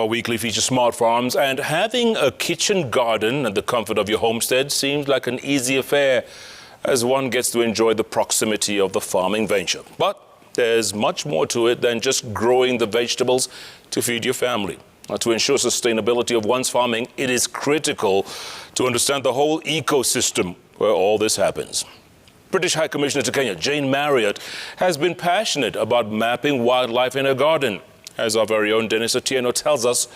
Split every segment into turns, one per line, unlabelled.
Our weekly feature, Smart Farms, and having a kitchen garden at the comfort of your homestead seems like an easy affair as one gets to enjoy the proximity of the farming venture. But there's much more to it than just growing the vegetables to feed your family. Now, to ensure sustainability of one's farming, it is critical to understand the whole ecosystem where all this happens. British High Commissioner to Kenya, Jane Marriot, has been passionate about mapping wildlife in her garden, as our very own Dennis Otieno tells us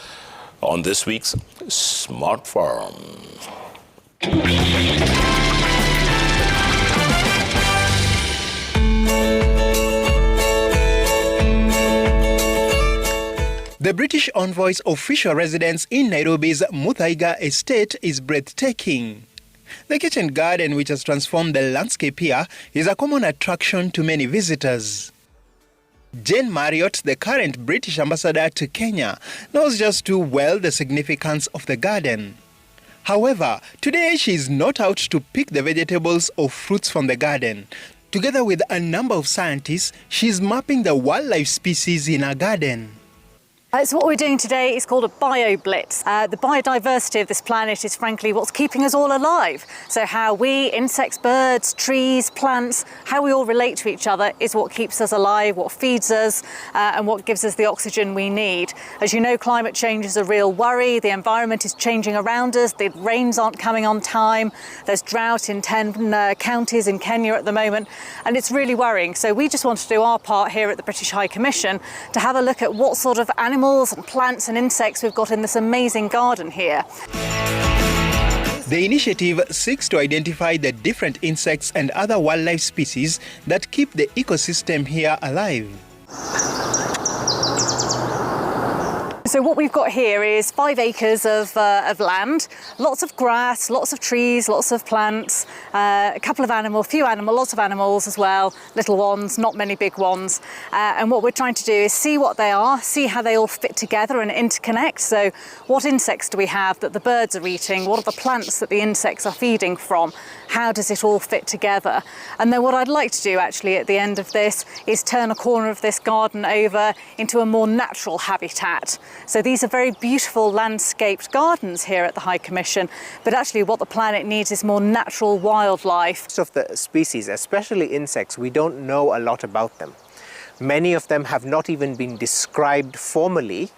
on this week's Smart Farm.
The British Envoy's official residence in Nairobi's Muthaiga estate is breathtaking. The kitchen garden, which has transformed the landscape here, is a common attraction to many visitors. Jane Marriot, the current British ambassador to Kenya, knows just too well the significance of the garden. However, today she is not out to pick the vegetables or fruits from the garden. Together with a number of scientists, she is mapping the wildlife species in her garden.
So what we're doing today is called a bio-blitz. The biodiversity of this planet is frankly what's keeping us all alive. So how we, insects, birds, trees, plants, how we all relate to each other is what keeps us alive, what feeds us, and what gives us the oxygen we need. As you know, climate change is a real worry. The environment is changing around us. The rains aren't coming on time. There's drought in 10 counties in Kenya at the moment, and it's really worrying. So we just want to do our part here at the British High Commission to have a look at what sort of animals and plants and insects we've got in this amazing garden here.
The initiative seeks to identify the different insects and other wildlife species that keep the ecosystem here alive.
So what we've got here is 5 acres of land, lots of grass, lots of trees, lots of plants, a couple of animals, lots of animals as well, little ones, not many big ones. And what we're trying to do is see what they are, see how they all fit together and interconnect. So what insects do we have that the birds are eating? What are the plants that the insects are feeding from? How does it all fit together? And then what I'd like to do actually at the end of this is turn a corner of this garden over into a more natural habitat. So these are very beautiful landscaped gardens here at the High Commission, but actually what the planet needs is more natural wildlife.
Most of the species, especially insects, we don't know a lot about them. Many of them have not even been described formally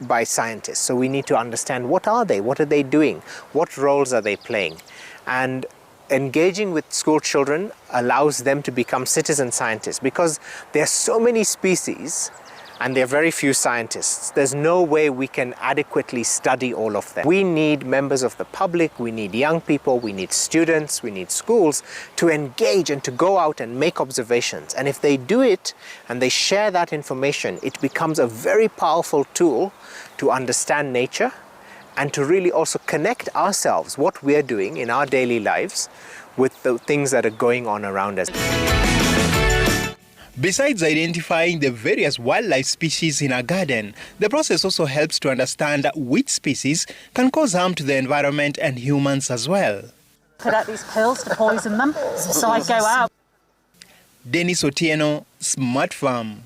by scientists. So we need to understand what are they doing, what roles are they playing. And engaging with school children allows them to become citizen scientists, because there are so many species and there are very few scientists. There's no way we can adequately study all of them. We need members of the public, we need young people, we need students, we need schools to engage and to go out and make observations. And if they do it and they share that information, it becomes a very powerful tool to understand nature and to really also connect ourselves, what we're doing in our daily lives, with the things that are going on around us.
Besides identifying the various wildlife species in a garden, the process also helps to understand which species can cause harm to the environment and humans as well.
Put out these pills to poison them, so I go out.
Dennis Otieno, Smart Farm.